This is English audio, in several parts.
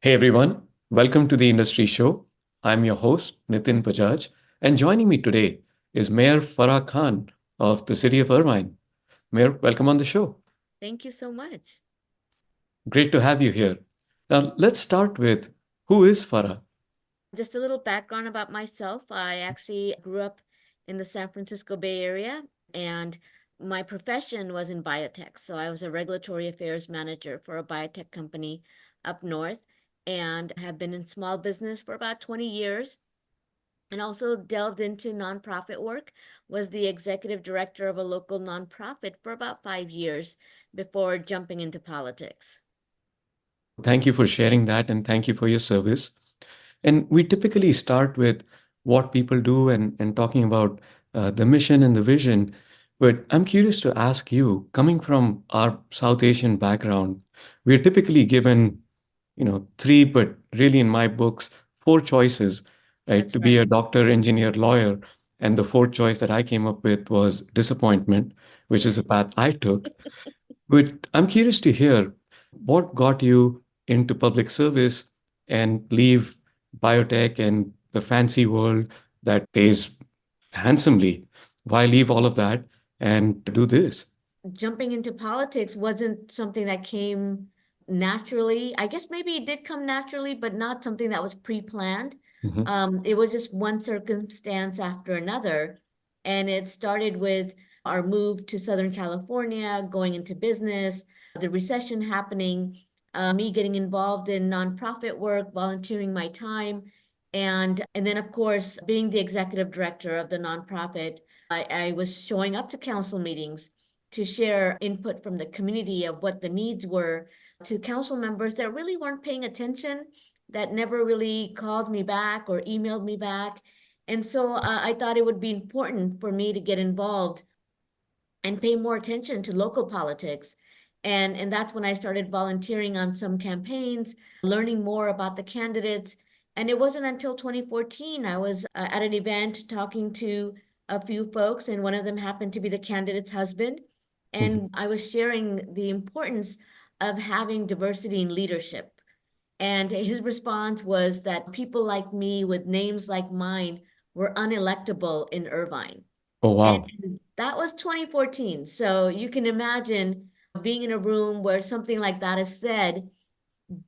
Hey everyone, welcome to the Industry Show. I'm your host, Nitin Bajaj, and joining me today is Mayor Farrah Khan of the city of Irvine. Mayor, welcome on the show. Thank you so much. Great to have you here. Now, let's start with who is Farah? Just a little background about myself. I actually grew up in the San Francisco Bay Area, and my profession was in biotech. So I was a regulatory affairs manager for a biotech company up north and have been in small business for about 20 years and also delved into nonprofit work, was the executive director of a local nonprofit for about 5 years before jumping into politics. Thank you for sharing that and thank you for your service. And we typically start with what people do and talking about the mission and the vision. But I'm curious to ask you, coming from our South Asian background, we're typically given, three, but really in my books, four choices, right? That's To be right. a doctor, engineer, lawyer. And the fourth choice that I came up with was disappointment, which is the path I took. But I'm curious to hear what got you into public service and leave biotech and the fancy world that pays handsomely. Why leave all of that and do this? Jumping into politics wasn't something that came naturally. I guess maybe it did come naturally, but not something that was pre-planned. Mhm. It was just one circumstance after another. And it started with our move to Southern California, going into business, the recession happening, me getting involved in nonprofit work, volunteering my time, and then of course being the executive director of the nonprofit, I was showing up to council meetings to share input from the community of what the needs were to council members that really weren't paying attention, that never really called me back or emailed me back. And so I thought it would be important for me to get involved and pay more attention to local politics. And that's when I started volunteering on some campaigns, learning more about the candidates. And it wasn't until 2014 I was at an event talking to a few folks, and one of them happened to be the candidate's husband. Mhm. And I was sharing the importance of having diversity in leadership. And his response was that people like me with names like mine were unelectable in Irvine. Oh, And wow. that was 2014. So you can imagine being in a room where something like that is said,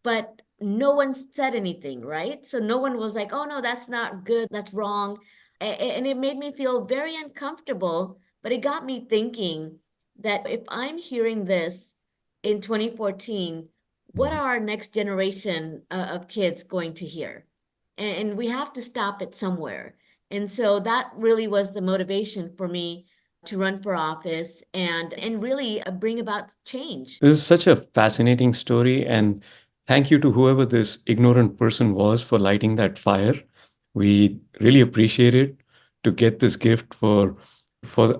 but no one said anything, right? So no one was like, oh no, that's not good, that's wrong. And it made me feel very uncomfortable, but it got me thinking that if I'm hearing this in 2014, what Mhm. are our next generation of kids going to hear? And we have to stop it somewhere. And so that really was the motivation for me to run for office and really bring about change. This is such a fascinating story, and thank you to whoever this ignorant person was for lighting that fire. We really appreciate it to get this gift for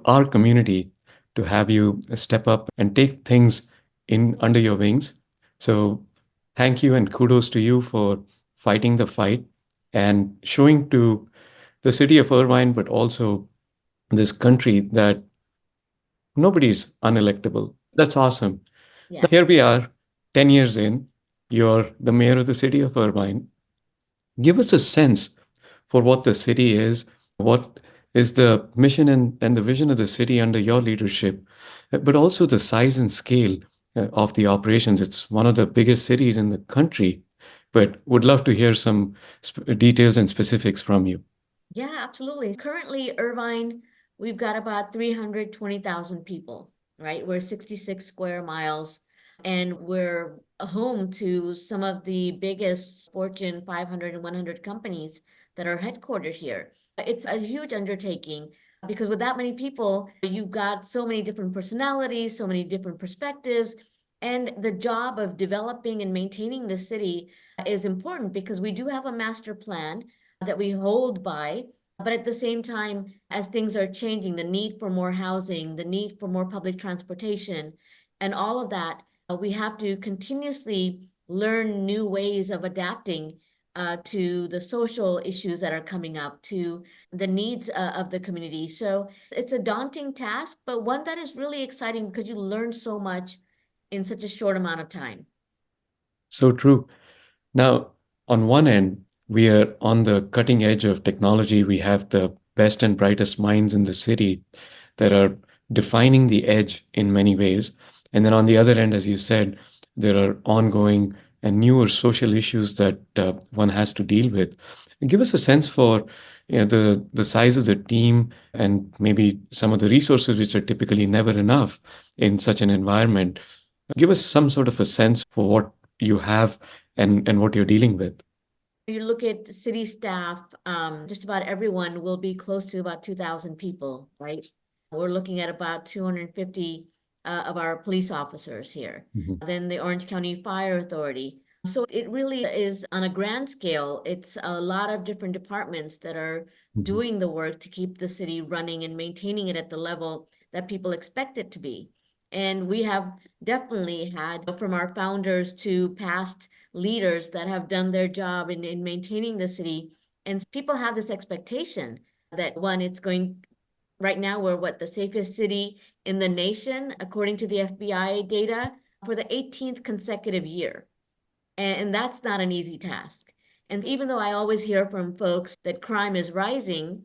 our community to have you step up and take things in under your wings. So thank you and kudos to you for fighting the fight and showing to the city of Irvine, but also this country that nobody's unelectable. That's awesome. Yeah. Here we are, 10 years in. You're the mayor of the city of Irvine. Give us a sense for what the city is, what is the mission and the vision of the city under your leadership, but also the size and scale of the operations. It's one of the biggest cities in the country, but would love to hear some details and specifics from you. Yeah, absolutely. Currently, Irvine, we've got about 320,000 people, right? We're 66 square miles, and we're a home to some of the biggest Fortune 500 and 100 companies that are headquartered here. It's a huge undertaking because with that many people, you've got so many different personalities, so many different perspectives, and the job of developing and maintaining the city is important because we do have a master plan that we hold by. But at the same time, as things are changing, the need for more housing, the need for more public transportation, and all of that, we have to continuously learn new ways of adapting to the social issues that are coming up, to the needs of the community. So it's a daunting task, but one that is really exciting because you learn so much in such a short amount of time. So true. Now, on one end, we are on the cutting edge of technology. We have the best and brightest minds in the city that are defining the edge in many ways. And then on the other end, as you said, there are ongoing and newer social issues that one has to deal with. Give us a sense for the size of the team and maybe some of the resources which are typically never enough in such an environment. Give us some sort of a sense for what you have and what you're dealing with. You look at city staff, just about everyone will be close to about 2,000 people, right? We're looking at about 250 of our police officers here. Mhm. Then the Orange County Fire Authority. So it really is on a grand scale. It's a lot of different departments that are Mhm. doing the work to keep the city running and maintaining it at the level that people expect it to be. And we have definitely had from our founders to past leaders that have done their job in maintaining the city. And people have this expectation that one, it's going, right now, we're what, the safest city in the nation, according to the FBI data, for the 18th consecutive year. And that's not an easy task. And even though I always hear from folks that crime is rising,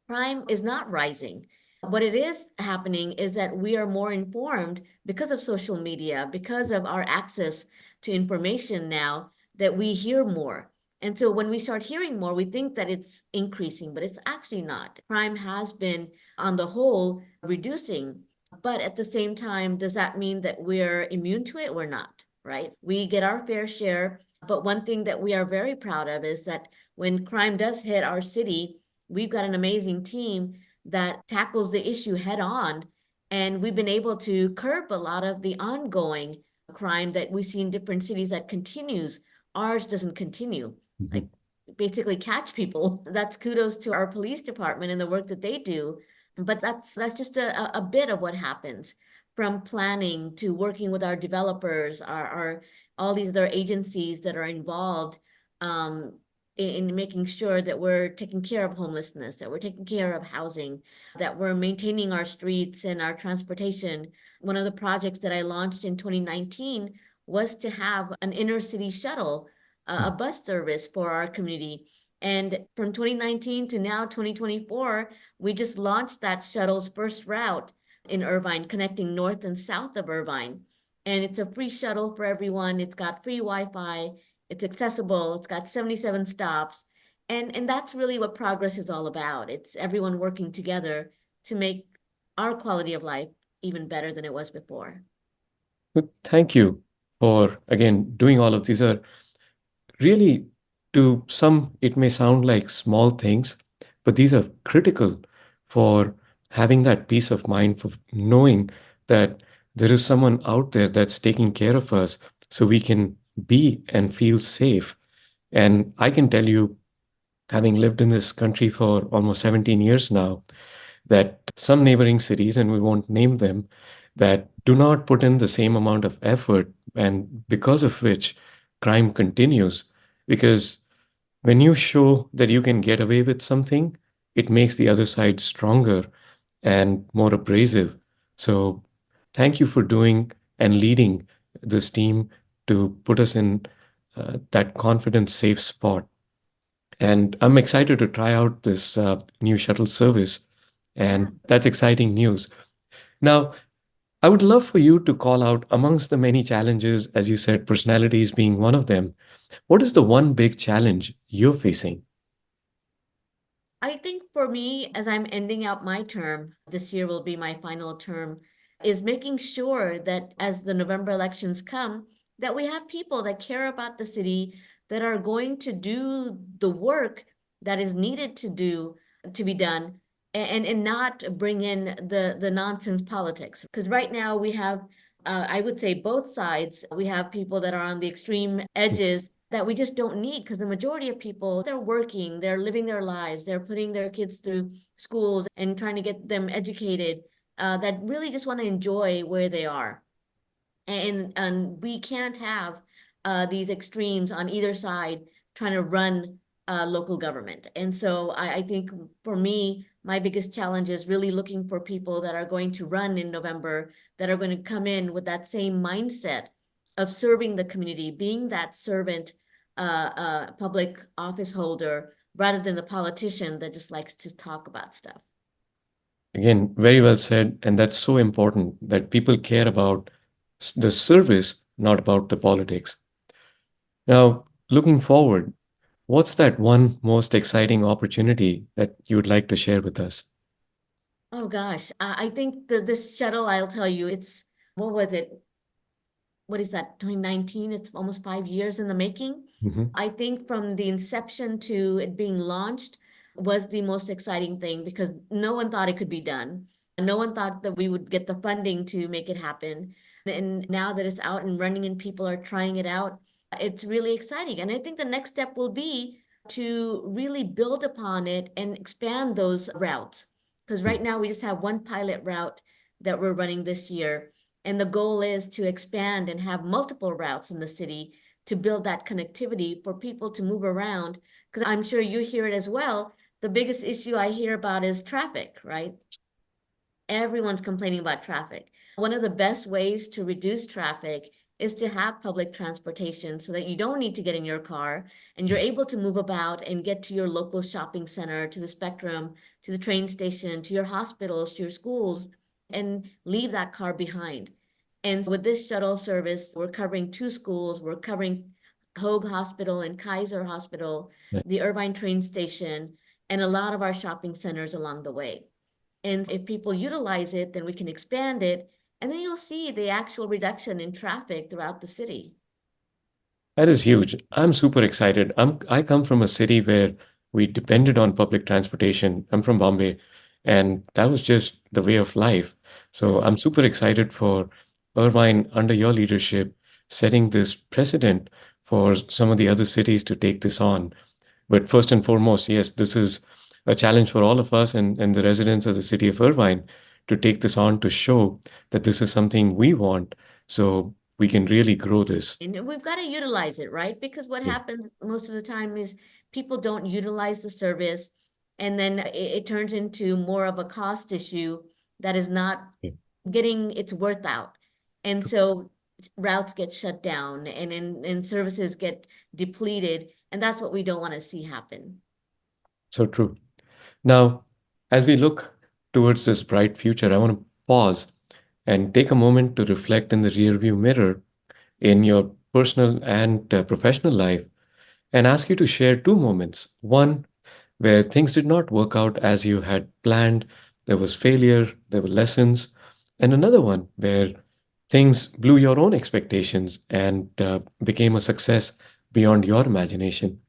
crime is not rising. What it is happening is that we are more informed because of social media, because of our access to information now, that we hear more. And so when we start hearing more, we think that it's increasing, but it's actually not. Crime has been, on the whole, reducing. But at the same time, does that mean that we're immune to it? We're not, right? We get our fair share. But one thing that we are very proud of is that when crime does hit our city, we've got an amazing team that tackles the issue head on. And we've been able to curb a lot of the ongoing crime that we see in different cities that continues. Ours doesn't continue. Like Mhm. basically catch people. That's kudos to our police department and the work that they do. But that's just a bit of what happens from planning to working with our developers, our all these other agencies that are involved um, in making sure that we're taking care of homelessness, that we're taking care of housing, that we're maintaining our streets and our transportation. One of the projects that I launched in 2019 was to have an inner city shuttle, a bus service for our community. And from 2019 to now, 2024, we just launched that shuttle's first route in Irvine, connecting north and south of Irvine. And it's a free shuttle for everyone. It's got free Wi-Fi. It's accessible. It's got 77 stops. And that's really what progress is all about. It's everyone working together to make our quality of life even better than it was before. But thank you for, again, doing all of these. Are really, to some, it may sound like small things, but these are critical for having that peace of mind, for knowing that there is someone out there that's taking care of us so we can be and feel safe. And I can tell you, having lived in this country for almost 17 years now, that some neighboring cities, and we won't name them, that do not put in the same amount of effort, and because of which crime continues. Because when you show that you can get away with something, it makes the other side stronger and more abrasive. So, thank you for doing and leading this team to put us in that confident, safe spot. And I'm excited to try out this new shuttle service. Yeah. And that's exciting news. Now, I would love for you to call out amongst the many challenges, as you said, personalities being one of them. What is the one big challenge you're facing? I think for me, as I'm ending out my term, this year will be my final term, is making sure that as the November elections come, that we have people that care about the city, that are going to do the work that is needed to be done, and not bring in the nonsense politics. Because right now we have, I would say both sides. We have people that are on the extreme edges that we just don't need, because the majority of people, they're working, they're living their lives, they're putting their kids through schools and trying to get them educated, that really just want to enjoy where they are. And we can't have these extremes on either side trying to run local government. And so I think for me, my biggest challenge is really looking for people that are going to run in November, that are going to come in with that same mindset of serving the community, being that servant public office holder rather than the politician that just likes to talk about stuff. Again, very well said. And that's so important that people care about the service, not about the politics. Now, looking forward, what's that one most exciting opportunity that you would like to share with us? Oh gosh, I think that this shuttle, I'll tell you, what was it? What is that, 2019? It's almost 5 years in the making. Mhm. I think from the inception to it being launched was the most exciting thing because no one thought it could be done. No one thought that we would get the funding to make it happen. And now that it's out and running and people are trying it out, it's really exciting. And I think the next step will be to really build upon it and expand those routes. Because right now we just have one pilot route that we're running this year. And the goal is to expand and have multiple routes in the city to build that connectivity for people to move around. Because I'm sure you hear it as well. The biggest issue I hear about is traffic, right? Everyone's complaining about traffic. One of the best ways to reduce traffic is to have public transportation so that you don't need to get in your car and you're able to move about and get to your local shopping center, to the Spectrum, to the train station, to your hospitals, to your schools, and leave that car behind. And with this shuttle service, we're covering two schools. We're covering Hoag Hospital and Kaiser Hospital, Right. the Irvine train station, and a lot of our shopping centers along the way. And if people utilize it, then we can expand it. And then you'll see the actual reduction in traffic throughout the city. That is huge. I'm super excited. I come from a city where we depended on public transportation. I'm from Bombay, and that was just the way of life. So I'm super excited for Irvine under your leadership setting this precedent for some of the other cities to take this on. But first and foremost, yes, this is a challenge for all of us and the residents of the city of Irvine to take this on to show that this is something we want so we can really grow this. And we've got to utilize it, right? Because what Yeah. happens most of the time is people don't utilize the service, and then it turns into more of a cost issue that is not Yeah. getting its worth out. And so routes get shut down and services get depleted. And that's what we don't want to see happen. So true. Now, as we look towards this bright future, I want to pause and take a moment to reflect in the rearview mirror in your personal and professional life and ask you to share two moments. One, where things did not work out as you had planned, there was failure, there were lessons, and another one where things blew your own expectations and became a success beyond your imagination.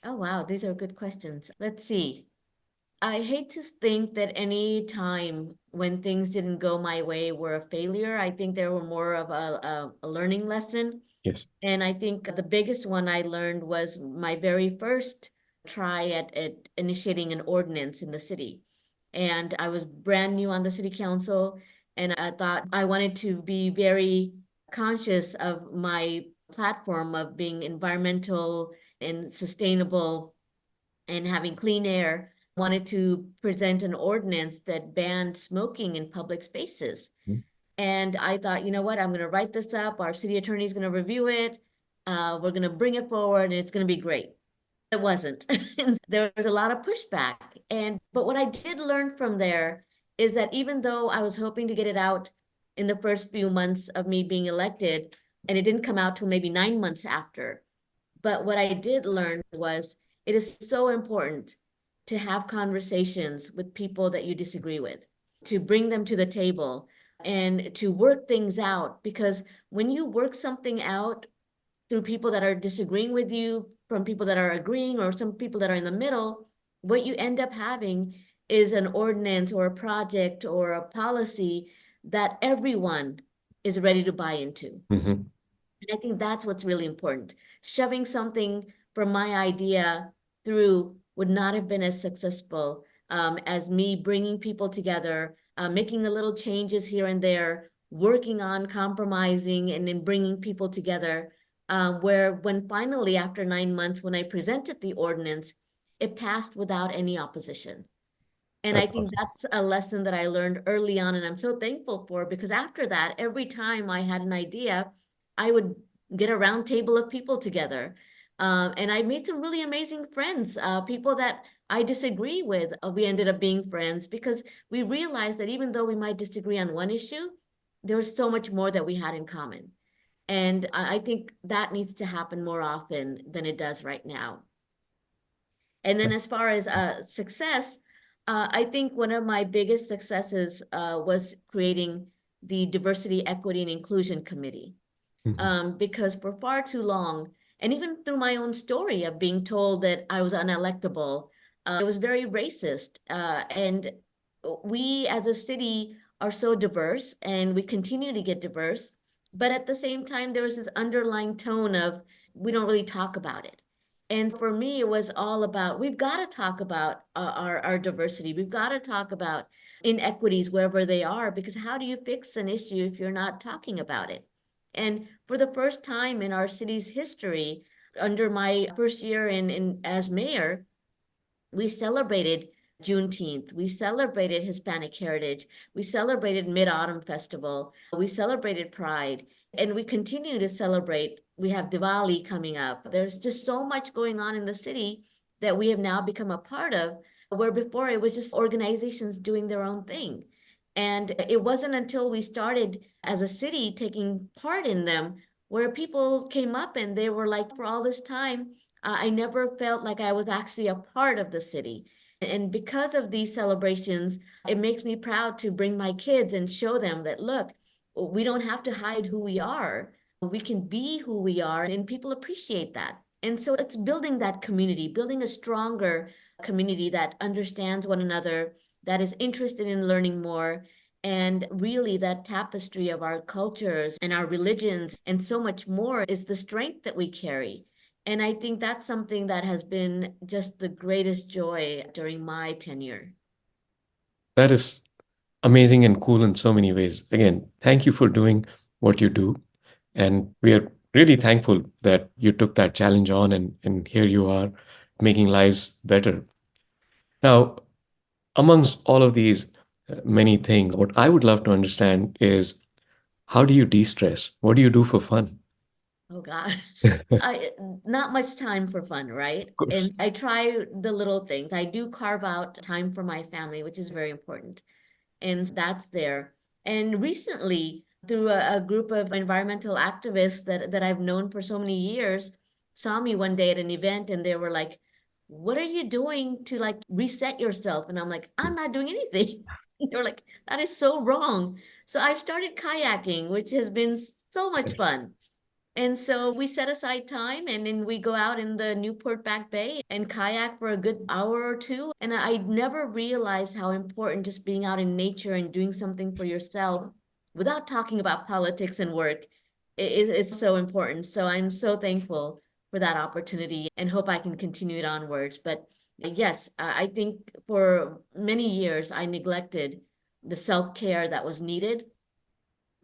Oh, wow. These are good questions. Let's see. I hate to think that any time when things didn't go my way were a failure. I think they were more of a learning lesson. Yes. And I think the biggest one I learned was my very first try at initiating an ordinance in the city. And I was brand new on the city council, and I thought I wanted to be very conscious of my platform of being environmental and sustainable and having clean air. Wanted to present an ordinance that banned smoking in public spaces. Mhm. And I thought, you know what, I'm going to write this up. Our city attorney is going to review it. We're going to bring it forward and it's going to be great. It wasn't. And there was a lot of pushback. But what I did learn from there is that even though I was hoping to get it out in the first few months of me being elected, and it didn't come out till maybe 9 months after, but what I did learn was it is so important to have conversations with people that you disagree with, to bring them to the table and to work things out. Because when you work something out through people that are disagreeing with you, from people that are agreeing, or some people that are in the middle, what you end up having is an ordinance or a project or a policy that everyone is ready to buy into. Mhm. And I think that's what's really important. Shoving something from my idea through would not have been as successful as me bringing people together, making the little changes here and there, working on compromising and then bringing people together. Where when finally, after 9 months, when I presented the ordinance, it passed without any opposition. And I That's think awesome. that's a lesson that I learned early on, and I'm so thankful for because after that, every time I had an idea, I would get a round table of people together. And I made some really amazing friends, people that I disagree with. We ended up being friends because we realized that even though we might disagree on one issue, there was so much more that we had in common. And I think that needs to happen more often than it does right now. And then as far as success, I think one of my biggest successes was creating the Diversity, Equity, and Inclusion Committee. Mhm. Because for far too long, and even through my own story of being told that I was unelectable, it was very racist. And we as a city are so diverse and we continue to get diverse. But at the same time, there was this underlying tone of we don't really talk about it. And for me, it was all about we've got to talk about our diversity. We've got to talk about inequities wherever they are, because how do you fix an issue if you're not talking about it? And for the first time in our city's history, under my first year in as mayor, we celebrated Juneteenth. We celebrated Hispanic Heritage. We celebrated Mid-Autumn Festival. We celebrated Pride. And we continue to celebrate. We have Diwali coming up. There's just so much going on in the city that we have now become a part of, where before it was just organizations doing their own thing. And it wasn't until we started as a city taking part in them where people came up and they were like, for all this time, I never felt like I was actually a part of the city. And because of these celebrations, it makes me proud to bring my kids and show them that, look, we don't have to hide who we are. We can be who we are, and people appreciate that. And so it's building that community, building a stronger community that understands one another, that is interested in learning more, and really that tapestry of our cultures and our religions and so much more is the strength that we carry. And I think that's something that has been just the greatest joy during my tenure. That is amazing and cool in so many ways. Again, thank you for doing what you do. And we are really thankful that you took that challenge on and here you are making lives better. Now, amongst all of these many things, what I would love to understand is how do you de-stress? What do you do for fun? Oh gosh. I not much time for fun, right? Of course. And I try the little things. I do carve out time for my family, which is very important. And that's there. And recently, through a group of environmental activists that I've known for so many years, saw me one day at an event and they were like, "What are you doing to like reset yourself?" And I'm like, "I'm not doing anything." They were like, "That is so wrong." So I've started kayaking, which has been so much fun. And so we set aside time and then we go out in the Newport Back Bay and kayak for a good hour or two. And I never realized how important just being out in nature and doing something for yourself without talking about politics and work is so important. So I'm so thankful for that opportunity and hope I can continue it onwards. But yes, I think for many years I neglected the self-care that was needed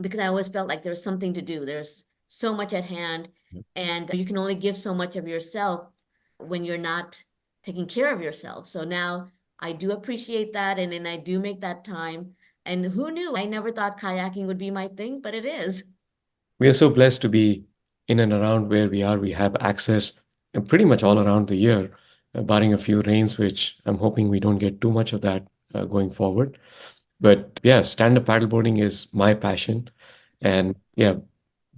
because I always felt like there's something to do. There's so much at hand, and you can only give so much of yourself when you're not taking care of yourself. So now I do appreciate that, and then I do make that time. And who knew? I never thought kayaking would be my thing, but it is. We are so blessed to be in and around where we are. We have access pretty much all around the year, barring a few rains, which I'm hoping we don't get too much of that going forward. But yeah, stand-up paddleboarding is my passion. And yeah,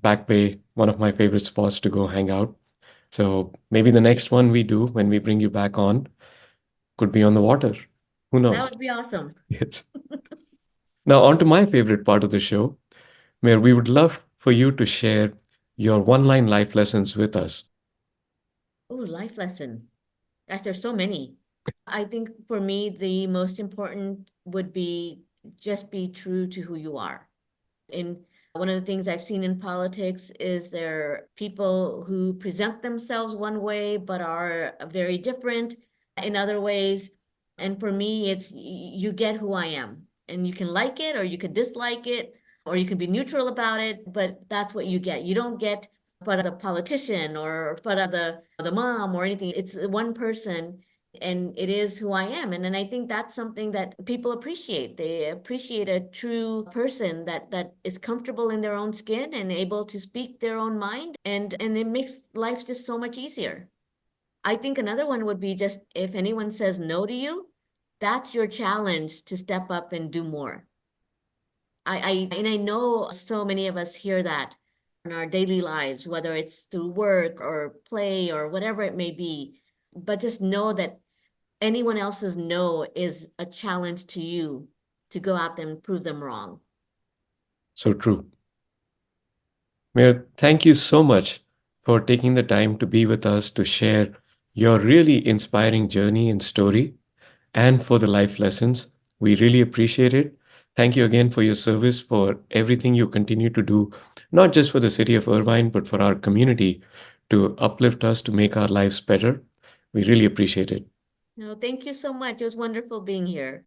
Back Bay, one of my favorite spots to go hang out. So maybe the next one we do when we bring you back on could be on the water. Who That knows? would be awesome. Yes. Now, on to my favorite part of the show, where we would love for you to share your one-line life lessons with us. Oh, life lesson. Gosh, there's so many. I think for me, the most important would be just be true to who you are. And one of the things I've seen in politics is there are people who present themselves one way but are very different in other ways. And for me, it's you get who I am, and you can like it or you could dislike it or you can be neutral about it, but that's what you get. You don't get but the politician or but of the mom or anything. It's one person and it is who I am. And then I think that's something that people appreciate. They appreciate a true person that is comfortable in their own skin and able to speak their own mind, and it makes life just so much easier. I think another one would be just if anyone says no to you, that's your challenge to step up and do more. I know so many of us hear that in our daily lives, whether it's through work or play or whatever it may be. But just know that anyone else's no is a challenge to you to go out there and prove them wrong. So true. Mayor, thank you so much for taking the time to be with us to share your really inspiring journey and story and for the life lessons. We really appreciate it. Thank you again for your service, for everything you continue to do, not just for the city of Irvine, but for our community to uplift us, to make our lives better. We really appreciate it. No, thank you so much. It was wonderful being here.